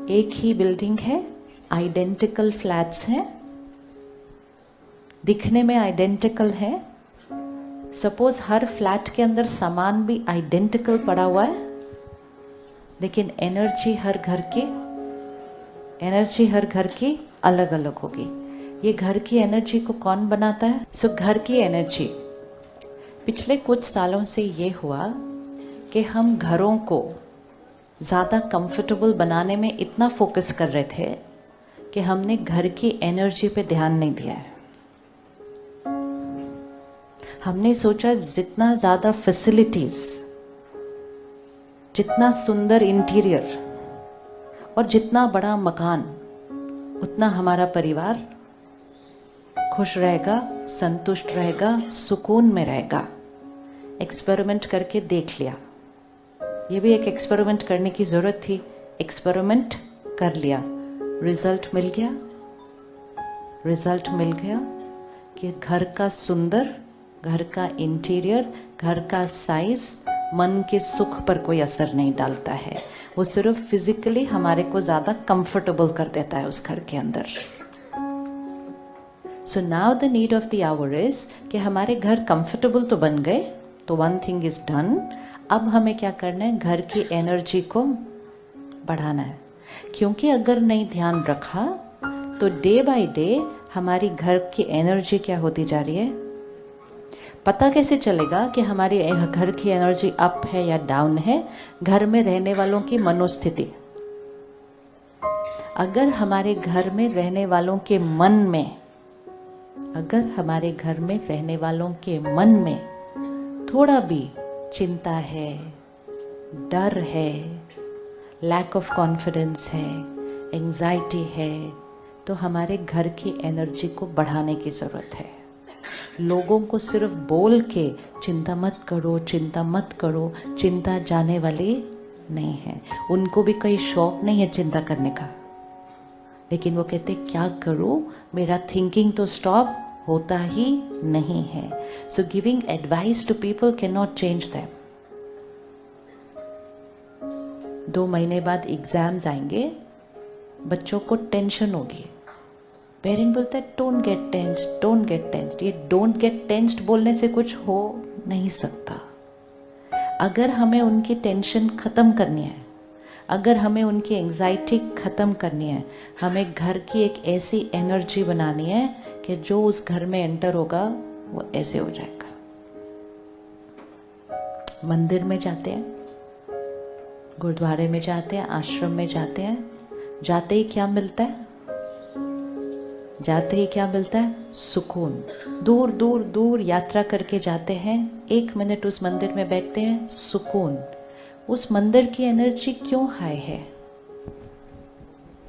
एक ही बिल्डिंग है, identical flats हैं, दिखने में आइडेंटिकल है। सपोज हर फ्लैट के अंदर सामान भी आइडेंटिकल पड़ा हुआ है, लेकिन एनर्जी हर घर की अलग अलग होगी। ये घर की एनर्जी को कौन बनाता है? घर की एनर्जी पिछले कुछ सालों से ये हुआ कि हम घरों को ज़्यादा कंफर्टेबल बनाने में इतना फोकस कर रहे थे कि हमने घर की एनर्जी पे ध्यान नहीं दिया है। हमने सोचा जितना ज़्यादा फैसिलिटीज, जितना सुंदर इंटीरियर और जितना बड़ा मकान, उतना हमारा परिवार खुश रहेगा, संतुष्ट रहेगा, सुकून में रहेगा। एक्सपेरिमेंट करके देख लिया। ये भी एक एक्सपेरिमेंट करने की जरूरत थी। एक्सपेरिमेंट कर लिया, रिजल्ट मिल गया कि घर का सुंदर, घर का इंटीरियर, घर का साइज मन के सुख पर कोई असर नहीं डालता है। वो सिर्फ फिजिकली हमारे को ज्यादा कंफर्टेबल कर देता है उस घर के अंदर। So now the need of the our is कि हमारे घर कंफर्टेबल तो बन गए, तो वन थिंग इज डन। अब हमें क्या करना है? घर की एनर्जी को बढ़ाना है। क्योंकि अगर नहीं ध्यान रखा तो डे बाय डे हमारी घर की एनर्जी क्या होती जा रही है? पता कैसे चलेगा कि हमारी घर की एनर्जी अप है या डाउन है? घर में रहने वालों की मनोस्थिति। अगर हमारे घर में रहने वालों के मन में थोड़ा भी चिंता है, डर है, लैक ऑफ कॉन्फिडेंस है, एंजाइटी है, तो हमारे घर की एनर्जी को बढ़ाने की जरूरत है। लोगों को सिर्फ बोल के चिंता मत करो, चिंता जाने वाली नहीं है। उनको भी कोई शौक नहीं है चिंता करने का, लेकिन वो कहते क्या करूं, मेरा थिंकिंग तो स्टॉप होता ही नहीं है। So giving advice to people can not change them. 2 महीने बाद एग्जाम्स आएंगे, बच्चों को टेंशन होगी। पेरेंट बोलता है डोंट गेट टेंस्ड। ये डोंट गेट टेंस्ड बोलने से कुछ हो नहीं सकता। अगर हमें उनकी टेंशन खत्म करनी है, अगर हमें उनकी एंजाइटी खत्म करनी है, हमें घर की एक ऐसी एनर्जी बनानी है कि जो उस घर में एंटर होगा वो ऐसे हो जाएगा। मंदिर में जाते हैं, गुरुद्वारे में जाते हैं, आश्रम में जाते हैं, जाते ही क्या मिलता है? सुकून। दूर दूर दूर यात्रा करके जाते हैं, 1 मिनट उस मंदिर में बैठते हैं, सुकून। उस मंदिर की एनर्जी क्यों हाई है?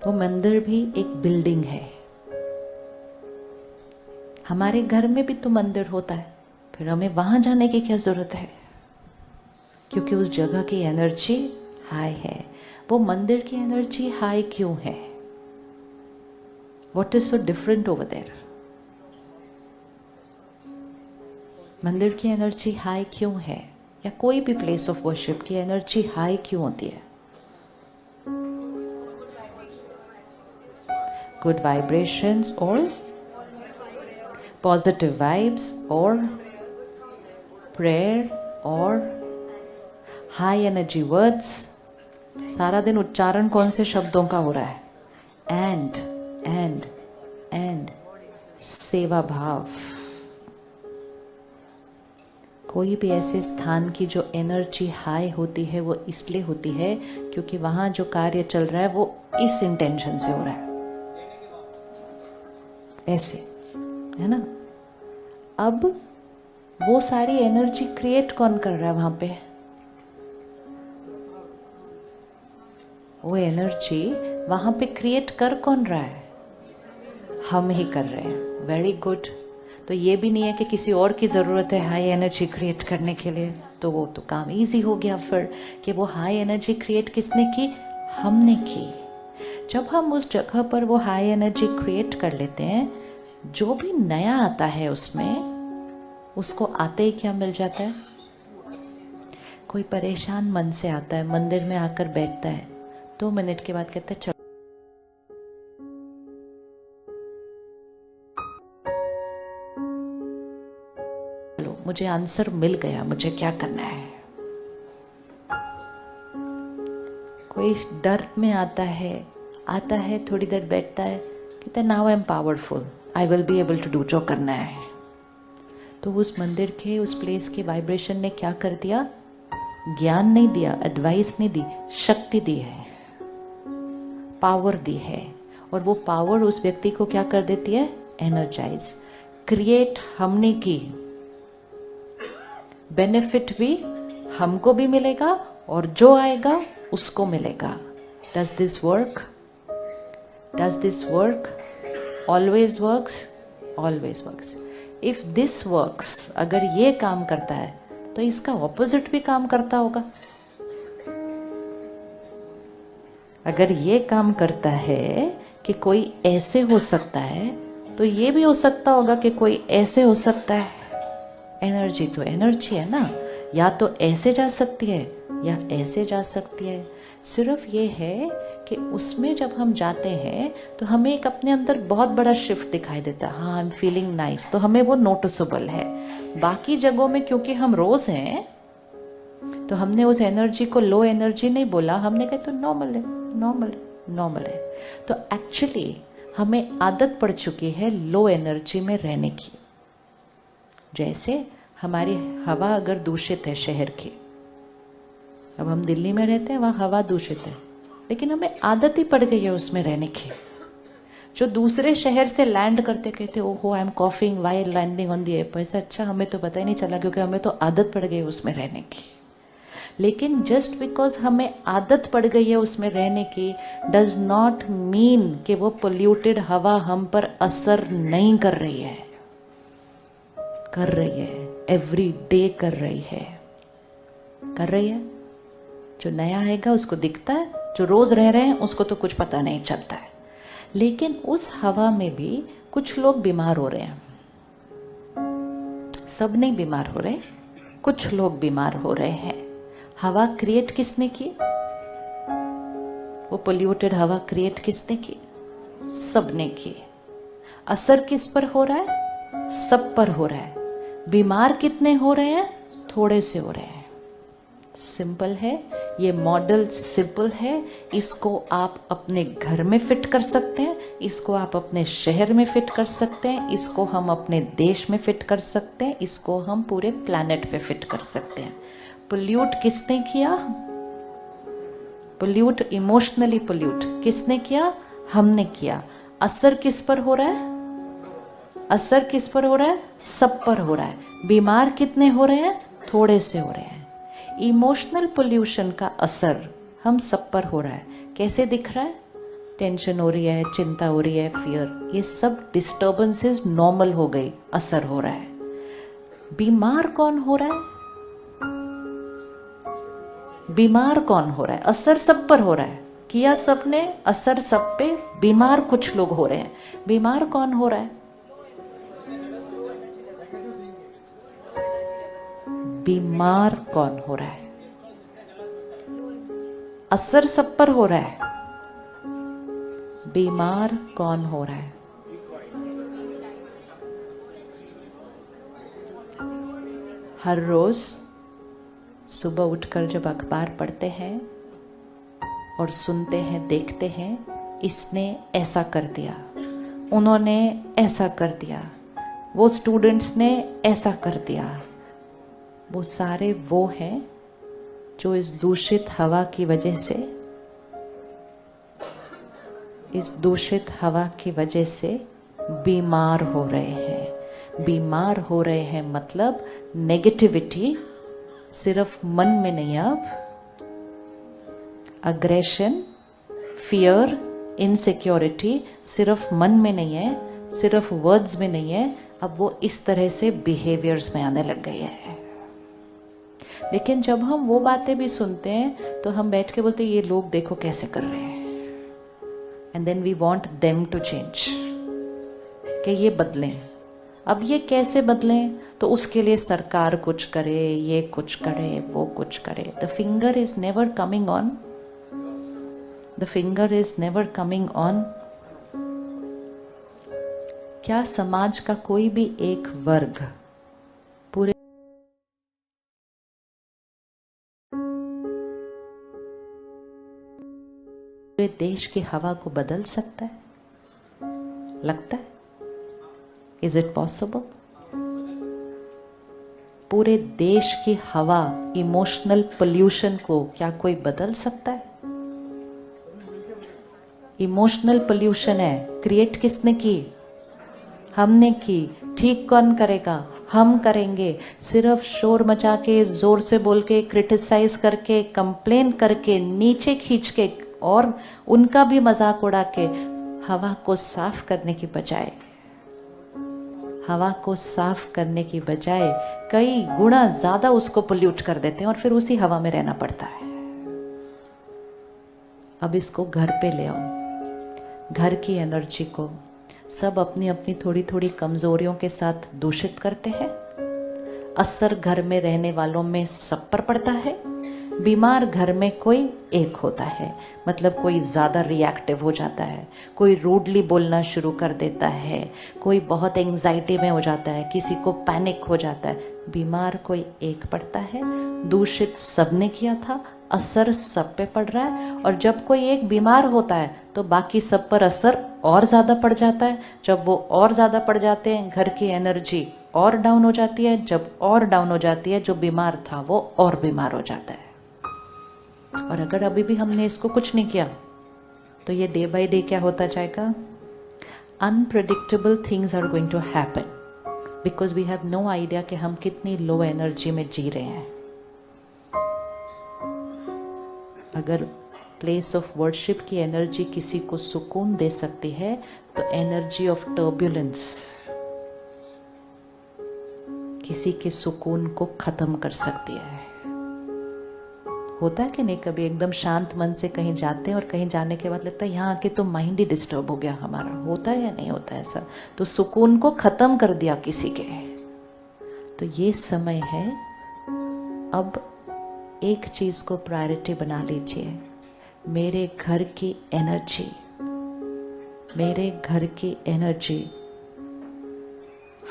वो मंदिर भी एक बिल्डिंग है। हमारे घर में भी तो मंदिर होता है, फिर हमें वहां जाने की क्या जरूरत है? क्योंकि उस जगह की एनर्जी हाई है। वो मंदिर की एनर्जी हाई क्यों है? What is so different over there? मंदिर की एनर्जी हाई क्यों है? या कोई भी प्लेस ऑफ वर्शिप की एनर्जी हाई क्यों होती है? गुड वाइब्रेशंस और पॉजिटिव वाइब्स और प्रेयर और हाई एनर्जी वर्ड्स। सारा दिन उच्चारण कौन से शब्दों का हो रहा है? एंड सेवा भाव। कोई भी ऐसे स्थान की जो एनर्जी हाई होती है वो इसलिए होती है क्योंकि वहां जो कार्य चल रहा है वो इस इंटेंशन से हो रहा है, ऐसे, है ना? अब वो सारी एनर्जी क्रिएट कौन कर रहा है वहां पे? वो एनर्जी वहां पे क्रिएट कर कौन रहा है? हम ही कर रहे हैं। Very good. तो ये भी नहीं है कि किसी और की ज़रूरत है हाई एनर्जी क्रिएट करने के लिए, तो वो तो काम इजी हो गया फिर कि वो हाई एनर्जी क्रिएट किसने की? हमने की। जब हम उस जगह पर वो हाई एनर्जी क्रिएट कर लेते हैं, जो भी नया आता है उसमें, उसको आते ही क्या मिल जाता है? कोई परेशान मन से आता है, मंदिर में आकर बैठता है, 2 मिनट के बाद कहता है चलो लो, मुझे आंसर मिल गया, मुझे क्या करना है। कोई डर में आता है, थोड़ी देर बैठता है, कहता है now I am powerful, I will be able to do, जो करना है। तो उस मंदिर के, उस प्लेस के वाइब्रेशन ने क्या कर दिया? ज्ञान नहीं दिया, एडवाइस नहीं दी, शक्ति दी है, पावर दी है। और वो पावर उस व्यक्ति को क्या कर देती है? एनर्जाइज। क्रिएट हमने की, बेनिफिट भी हमको भी मिलेगा और जो आएगा उसको मिलेगा। Does this work? Does this work? Always works, always works. If this works, अगर ये काम करता है तो इसका ऑपोजिट भी काम करता होगा। अगर ये काम करता है कि कोई ऐसे हो सकता है, तो ये भी हो सकता होगा कि कोई ऐसे हो सकता है। एनर्जी तो एनर्जी है ना, या तो ऐसे जा सकती है या ऐसे जा सकती है। सिर्फ ये है कि उसमें जब हम जाते हैं तो हमें एक अपने अंदर बहुत बड़ा शिफ्ट दिखाई देता है। हाँ, आई एम फीलिंग नाइस, तो हमें वो नोटिसेबल है। बाकी जगहों में क्योंकि हम रोज हैं, तो हमने उस एनर्जी को लो एनर्जी नहीं बोला, हमने कहा तो नॉर्मल है, नॉर्मल है, नॉर्मल है। तो एक्चुअली हमें आदत पड़ चुकी है लो एनर्जी में रहने की। जैसे हमारी हवा अगर दूषित है शहर की, अब हम दिल्ली में रहते हैं, वहाँ हवा दूषित है, लेकिन हमें आदत ही पड़ गई है उसमें रहने की। जो दूसरे शहर से लैंड करते कहते ओहो I am coughing while landing on the airport, ऐसा अच्छा हमें तो पता ही नहीं चला, क्योंकि हमें तो आदत पड़ गई उसमें रहने की। लेकिन जस्ट बिकॉज हमें आदत पड़ गई है उसमें रहने की, डज नॉट मीन कि वो पोल्यूटेड हवा हम पर असर नहीं कर रही है। कर रही है, एवरी डे कर रही है, कर रही है। जो नया आएगा उसको दिखता है, जो रोज रह रहे हैं उसको तो कुछ पता नहीं चलता है। लेकिन उस हवा में भी कुछ लोग बीमार हो रहे हैं। सब नहीं बीमार हो रहे, कुछ लोग बीमार हो रहे हैं। हवा क्रिएट किसने की? वो पोल्यूटेड हवा क्रिएट किसने की? सबने की। असर किस पर हो रहा है? सब पर हो रहा है। बीमार कितने हो रहे हैं? थोड़े से हो रहे हैं। सिंपल है, ये मॉडल सिंपल है। इसको आप अपने घर में फिट कर सकते हैं, इसको आप अपने शहर में फिट कर सकते हैं, इसको हम अपने देश में फिट कर सकते हैं, इसको हम पूरे प्लैनेट पे फिट कर सकते हैं। पोल्यूट किसने किया? पोल्यूट, इमोशनली पोल्यूट किसने किया? हमने किया। असर किस पर हो रहा है? असर किस पर हो रहा है? सब पर हो रहा है। बीमार कितने हो रहे हैं? थोड़े से हो रहे हैं। इमोशनल पोल्यूशन का असर हम सब पर हो रहा है। कैसे दिख रहा है? टेंशन हो रही है, चिंता हो रही है, फियर, ये सब डिस्टर्बेंसेस नॉर्मल हो गई, असर हो रहा है। बीमार कौन हो रहा है? बीमार कौन हो रहा है? असर सब पर हो रहा है, किया सबने, असर सब पे, बीमार कुछ लोग हो रहे हैं। बीमार कौन हो रहा है? बीमार कौन हो रहा है? असर सब पर हो रहा है, बीमार कौन हो रहा है? हर रोज सुबह उठकर जब अखबार पढ़ते हैं और सुनते हैं, देखते हैं, इसने ऐसा कर दिया, उन्होंने ऐसा कर दिया, वो स्टूडेंट्स ने ऐसा कर दिया, वो सारे वो हैं जो इस दूषित हवा की वजह से, इस दूषित हवा की वजह से बीमार हो रहे हैं। बीमार हो रहे हैं मतलब नेगेटिविटी सिर्फ मन में नहीं, अब अग्रेशन, फियर, इनसिक्योरिटी सिर्फ मन में नहीं है, सिर्फ वर्ड्स में नहीं है, अब वो इस तरह से बिहेवियर्स में आने लग गई है। लेकिन जब हम वो बातें भी सुनते हैं तो हम बैठ के बोलते हैं ये लोग देखो कैसे कर रहे हैं, and then we want them to change, कि ये बदलें। अब ये कैसे बदलें? तो उसके लिए सरकार कुछ करे, ये कुछ करे, वो कुछ करे। The finger is never coming on, the finger is never coming on. क्या समाज का कोई भी एक वर्ग पूरे देश की हवा को बदल सकता है? लगता है? Is it possible? पूरे देश की हवा, इमोशनल पोल्यूशन को क्या कोई बदल सकता है? इमोशनल पोल्यूशन है, क्रिएट किसने की? हमने की। ठीक कौन करेगा? हम करेंगे। सिर्फ शोर मचा के, जोर से बोल के, क्रिटिसाइज करके, कंप्लेन करके, नीचे खींच के और उनका भी मजाक उड़ा के हवा को साफ करने की बजाय, हवा को साफ करने की बजाय कई गुना ज्यादा उसको पोल्यूट कर देते हैं और फिर उसी हवा में रहना पड़ता है। अब इसको घर पे ले आओ। घर की एनर्जी को सब अपनी अपनी थोड़ी थोड़ी कमजोरियों के साथ दूषित करते हैं। असर घर में रहने वालों में सब पर पड़ता है। बीमार घर में कोई एक होता है, मतलब कोई ज्यादा रिएक्टिव हो जाता है, कोई रूडली बोलना शुरू कर देता है, कोई बहुत एंजाइटी में हो जाता है, किसी को पैनिक हो जाता है। बीमार कोई एक पड़ता है, दूषित सबने किया था, असर सब पे पड़ रहा है। और जब कोई एक बीमार होता है तो बाकी सब पर असर और ज्यादा पड़ जाता है। जब वो और ज्यादा पड़ जाते हैं, घर की एनर्जी और डाउन हो जाती है। जब और डाउन हो जाती है, जो बीमार था वो और बीमार हो जाता है। और अगर अभी भी हमने इसको कुछ नहीं किया तो ये डे बाय डे क्या होता जाएगा? Unpredictable things are going to happen because we have no idea कि हम कितनी लो एनर्जी में जी रहे हैं। अगर प्लेस ऑफ वर्शिप की एनर्जी किसी को सुकून दे सकती है तो एनर्जी ऑफ टर्ब्यूलेंस किसी के सुकून को खत्म कर सकती है। होता है कि नहीं? कभी एकदम शांत मन से कहीं जाते हैं और कहीं जाने के बाद लगता है यहाँ आके तो माइंड ही डिस्टर्ब हो गया हमारा। होता है या नहीं होता है ऐसा? तो सुकून को खत्म कर दिया किसी के। तो ये समय है, अब एक चीज को प्रायोरिटी बना लीजिए। मेरे घर की एनर्जी, मेरे घर की एनर्जी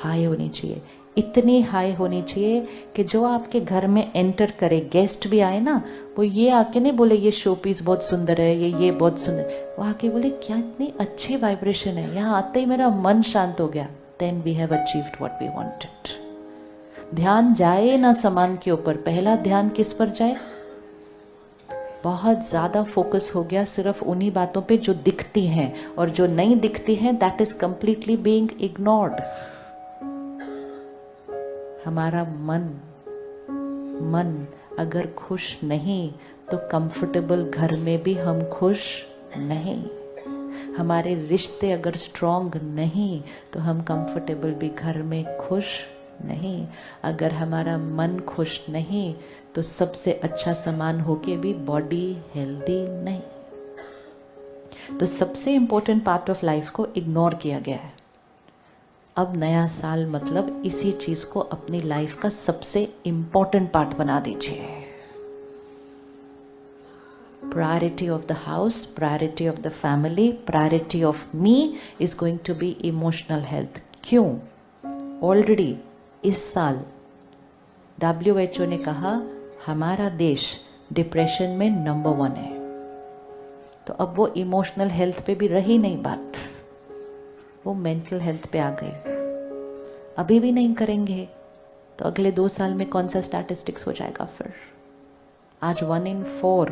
हाई होनी चाहिए। इतनी हाई होनी चाहिए कि जो आपके घर में एंटर करे, गेस्ट भी आए ना, वो ये आके नहीं बोले ये शो पीस बहुत सुंदर है, ये बहुत सुंदर, वो आके बोले क्या इतनी अच्छी वाइब्रेशन है, यहाँ आते ही मेरा मन शांत हो गया। Then we have achieved what we wanted. ध्यान जाए ना सामान के ऊपर, पहला ध्यान किस पर जाए? बहुत ज्यादा फोकस हो गया सिर्फ उन्हीं बातों पे जो दिखती हैं, और जो नहीं दिखती हैं that is completely being ignored. हमारा मन अगर खुश नहीं तो कंफर्टेबल घर में भी हम खुश नहीं। हमारे रिश्ते अगर स्ट्रॉन्ग नहीं तो हम कंफर्टेबल भी घर में खुश नहीं। अगर हमारा मन खुश नहीं तो सबसे अच्छा सामान होके भी बॉडी हेल्दी नहीं। तो सबसे इंपॉर्टेंट पार्ट ऑफ लाइफ को इग्नोर किया गया है। अब नया साल मतलब इसी चीज को अपनी लाइफ का सबसे इंपॉर्टेंट पार्ट बना दीजिए। Priority of the house, priority of the family, priority of me is going to be emotional health. क्यों? ऑलरेडी इस साल WHO ने कहा हमारा देश डिप्रेशन में नंबर 1 है। तो अब वो इमोशनल हेल्थ पे भी रही नहीं बात, वो मेंटल हेल्थ पे आ गई। अभी भी नहीं करेंगे तो अगले 2 साल में कौन सा स्टैटिस्टिक्स हो जाएगा फिर? आज 1 in 4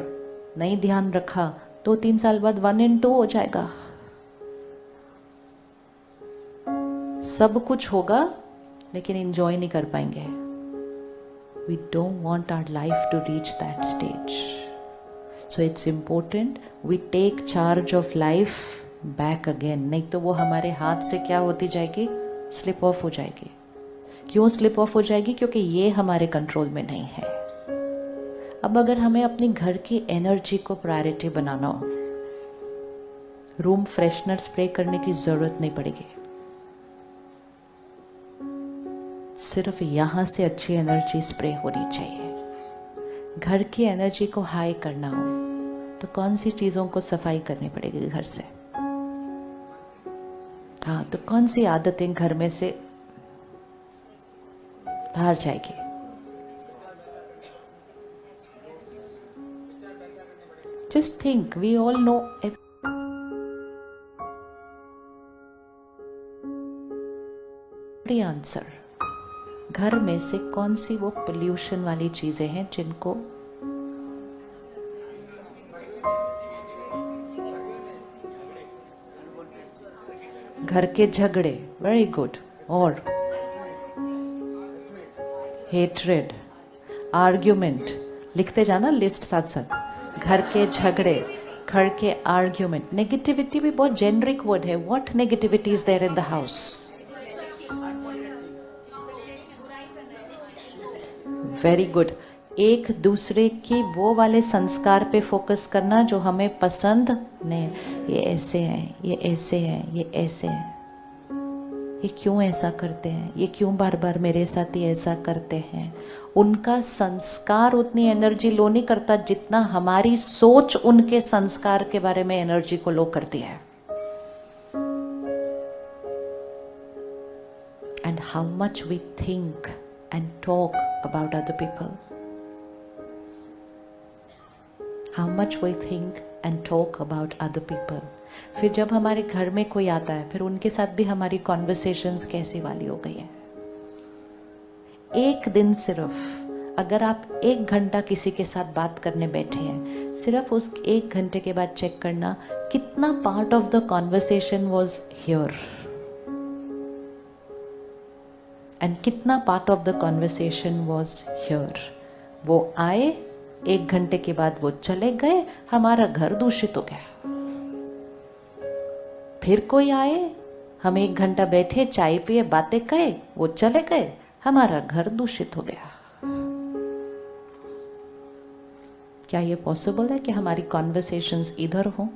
नहीं ध्यान रखा, 2-3 साल बाद 1 in 2 हो जाएगा। सब कुछ होगा लेकिन एंजॉय नहीं कर पाएंगे। We don't want our life to reach that stage. So it's important we take charge of life back again. नहीं तो वो हमारे हाथ से क्या होती जाएगी? स्लिप ऑफ हो जाएगी। क्यों स्लिप ऑफ हो जाएगी? क्योंकि ये हमारे कंट्रोल में नहीं है। अब अगर हमें अपनी घर की एनर्जी को प्रायोरिटी बनाना हो, रूम फ्रेशनर स्प्रे करने की जरूरत नहीं पड़ेगी। सिर्फ यहां से अच्छी एनर्जी स्प्रे होनी चाहिए। घर की एनर्जी को हाई करना हो तो कौन सी चीजों को सफाई करनी पड़ेगी घर से? हाँ, तो कौन सी आदतें घर में से बाहर जाएगी? just think, we all know every answer. घर में से कौन सी वो पोल्यूशन वाली चीजें हैं जिनको घर के झगड़े, वेरी गुड, और हेट्रेड, आर्ग्यूमेंट, लिखते जाना लिस्ट साथ साथ, घर के झगड़े, घर के आर्ग्यूमेंट. नेगेटिविटी भी बहुत जेनरिक वर्ड है. What negativity is there in the house? Very good. एक दूसरे की वो वाले संस्कार पे फोकस करना जो हमें पसंद नहीं. ये ऐसे हैं, ये ऐसे हैं, ये ऐसे हैं, ये क्यों ऐसा करते हैं, ये क्यों बार बार मेरे साथ ही ऐसा करते हैं. उनका संस्कार उतनी एनर्जी लो नहीं करता जितना हमारी सोच उनके संस्कार के बारे में एनर्जी को लो करती है. And how much we think and talk about other people. How much we think and talk about other people. फिर जब हमारे घर में कोई आता है, फिर उनके साथ भी हमारी कॉन्वर्सेशंस कैसी वाली हो गई है. एक दिन सिर्फ अगर आप 1 घंटा किसी के साथ बात करने बैठे हैं, सिर्फ उस 1 घंटे के बाद चेक करना कितना part of the conversation was here and कितना part of the conversation was here. वो आए, 1 घंटे के बाद वो चले गए, हमारा घर दूषित हो गया. फिर कोई आए, हम 1 घंटा बैठे, चाय पिए, बातें कहे, वो चले गए, हमारा घर दूषित हो गया. क्या ये पॉसिबल है कि हमारी कॉन्वर्सेशंस इधर हो?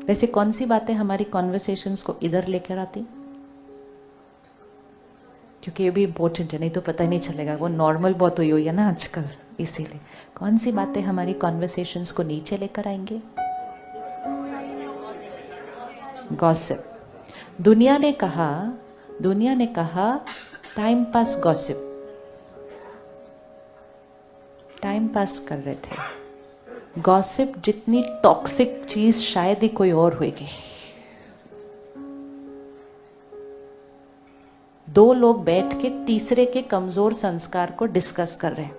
वैसे कौन सी बातें हमारी कॉन्वर्सेशंस को इधर लेकर आती? क्योंकि ये भी इम्पोर्टेंट है, नहीं तो पता ही नहीं चलेगा. वो नॉर्मल बहुत हुई है ना आजकल, इसीलिए कौन सी बातें हमारी कॉन्वर्सेशंस को नीचे लेकर आएंगे? गॉसिप. दुनिया ने कहा time pass gossip. Time pass कर रहे थे. गॉसिप जितनी टॉक्सिक चीज शायद ही कोई और होगी. 2 लोग बैठ के तीसरे के कमजोर संस्कार को डिस्कस कर रहे हैं,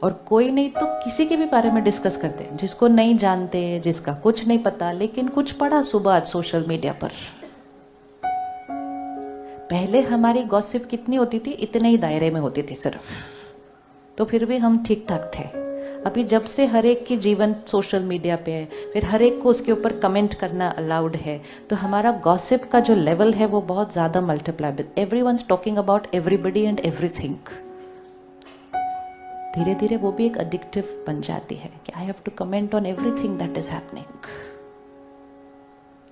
और कोई नहीं तो किसी के भी बारे में डिस्कस करते हैं, जिसको नहीं जानते, जिसका कुछ नहीं पता, लेकिन कुछ पढ़ा सुबह आज सोशल मीडिया पर. पहले हमारी गॉसिप कितनी होती थी? इतने ही दायरे में होती थी सिर्फ, तो फिर भी हम ठीक ठाक थे. अभी जब से हर एक की जीवन सोशल मीडिया पे है, फिर हर एक को उसके ऊपर कमेंट करना अलाउड है, तो हमारा गॉसिप का जो लेवल है वो बहुत ज्यादा multiply with everyone's talking about everybody and everything. धीरे धीरे वो भी एक एडिक्टिव बन जाती है कि I have to comment on everything that is happening.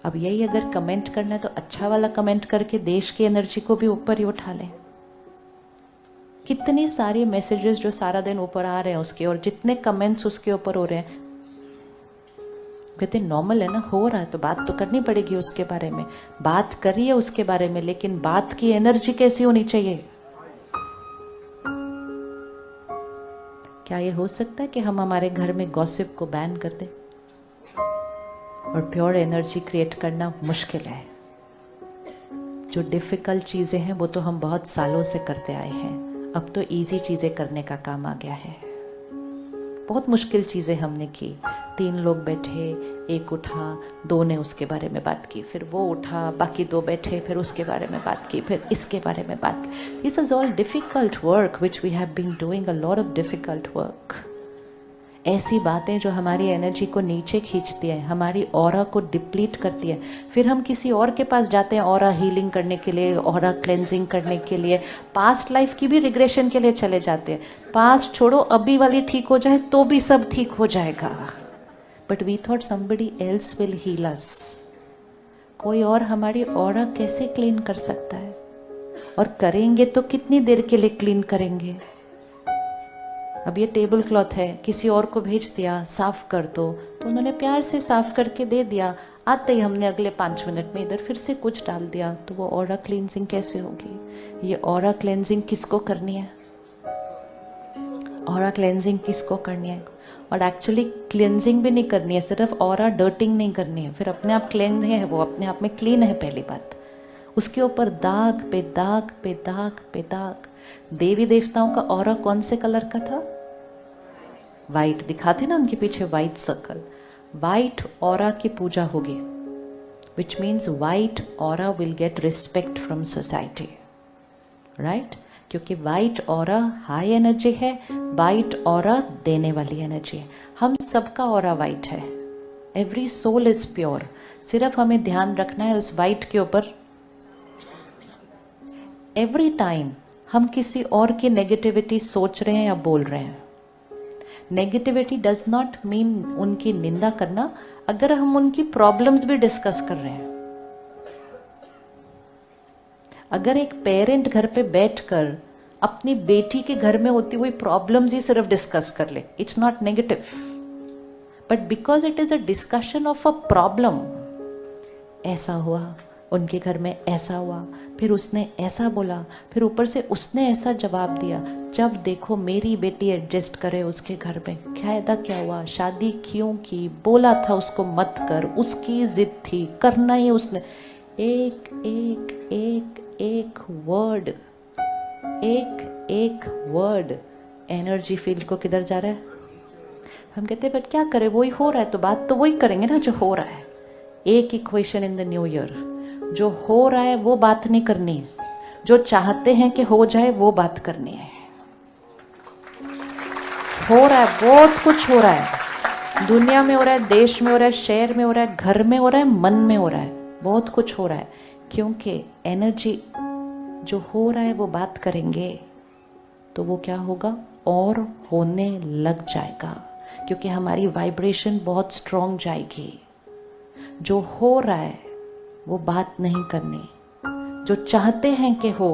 अब यही अगर कमेंट करना है तो अच्छा वाला कमेंट करके देश की एनर्जी को भी ऊपर ही उठा लें. कितनी सारी मैसेजेस जो सारा दिन ऊपर आ रहे हैं उसके, और जितने कमेंट्स उसके ऊपर हो रहे हैं, कहते नॉर्मल है ना, हो रहा है तो बात तो करनी पड़ेगी उसके बारे में. बात करिए उसके बारे में, लेकिन बात की एनर्जी कैसी होनी चाहिए? क्या ये हो सकता है कि हम हमारे घर में गॉसिप को बैन कर दें? और प्योर एनर्जी क्रिएट करना मुश्किल है. जो डिफिकल्ट चीजें हैं वो तो हम बहुत सालों से करते आए हैं, अब तो इजी चीजें करने का काम आ गया है. बहुत मुश्किल चीजें हमने की. 3 लोग बैठे, एक उठा, 2 ने उसके बारे में बात की, फिर वो उठा, बाकी 2 बैठे, फिर उसके बारे में बात की, फिर इसके बारे में बात की. This is all difficult work which we have been doing, a lot of difficult work. ऐसी बातें जो हमारी एनर्जी को नीचे खींचती है, हमारी ऑरा को डिप्लीट करती है. फिर हम किसी और के पास जाते हैं ऑरा हीलिंग करने के लिए, ऑरा क्लेंजिंग करने के लिए, पास्ट लाइफ की भी रिग्रेशन के लिए चले जाते हैं. पास्ट छोड़ो, अभी वाली ठीक हो जाए तो भी सब ठीक हो जाएगा. But we thought somebody else will heal us. कोई और हमारी ऑरा कैसे क्लीन कर सकता है? और करेंगे तो कितनी देर के लिए क्लीन करेंगे? अब ये टेबल क्लॉथ है, किसी और को भेज दिया, साफ कर दो, तो उन्होंने प्यार से साफ करके दे दिया. आते ही हमने अगले 5 मिनट में इधर फिर से कुछ डाल दिया, तो वो ऑरा क्लेंजिंग कैसे होगी? ये ऑरा क्लेंजिंग किसको करनी है? ऑरा क्लेंजिंग किसको करनी है? और एक्चुअली क्लेंजिंग भी नहीं करनी है, सिर्फ ऑरा डर्टिंग नहीं करनी है, फिर अपने आप क्लेंज है, वो अपने आप में क्लीन है। पहली बात, उसके ऊपर दाग पे दाग पे दाग पे दाग। देवी देवताओं का ऑरा कौन से कलर का था? वाइट। दिखाते ना उनके पीछे वाइट सर्कल। वाइट ऑरा की पूजा होगी, which means white aura will get respect from society, right? क्योंकि वाइट ऑरा हाई एनर्जी है, वाइट ऑरा देने वाली एनर्जी है। हम सबका ऑरा वाइट है, एवरी सोल इज प्योर। सिर्फ हमें ध्यान रखना है उस वाइट के ऊपर। एवरी टाइम हम किसी और की नेगेटिविटी सोच रहे हैं या बोल रहे हैं, नेगेटिविटी डज नॉट मीन उनकी निंदा करना। अगर हम उनकी प्रॉब्लम्स भी डिस्कस कर रहे हैं, अगर एक पेरेंट घर पे बैठकर अपनी बेटी के घर में होती हुई प्रॉब्लम्स ही सिर्फ डिस्कस कर ले, it's not negative, but because it is a discussion of a problem. ऐसा हुआ, उनके घर में ऐसा हुआ, फिर उसने ऐसा बोला, फिर ऊपर से उसने ऐसा जवाब दिया। जब देखो मेरी बेटी एडजस्ट करे उसके घर में, फायदा क्या हुआ? शादी क्यों की? बोला था उसको मत कर, उसकी जिद थी, करना ही उसने। एक एक एक एक वर्ड, एक एक वर्ड एनर्जी फील्ड को किधर जा रहा है? हम कहते हैं बट क्या करें, वही हो रहा है, तो बात तो वही करेंगे ना जो हो रहा है। एक equation in the new year, जो हो रहा है वो बात नहीं करनी है, जो चाहते हैं कि हो जाए वो बात करनी है। हो रहा है, बहुत कुछ हो रहा है, दुनिया में हो रहा है, देश में हो रहा है, शहर में हो रहा है, घर में हो रहा है, मन में हो रहा है, बहुत कुछ हो रहा है। क्योंकि एनर्जी जो हो रहा है वो बात करेंगे तो वो क्या होगा? और होने लग जाएगा, क्योंकि हमारी वाइब्रेशन बहुत स्ट्रॉन्ग जाएगी। जो हो रहा है वो बात नहीं करनी, जो चाहते हैं कि हो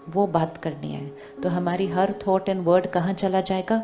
वो बात करनी है। तो हमारी हर थॉट एंड वर्ड कहाँ चला जाएगा?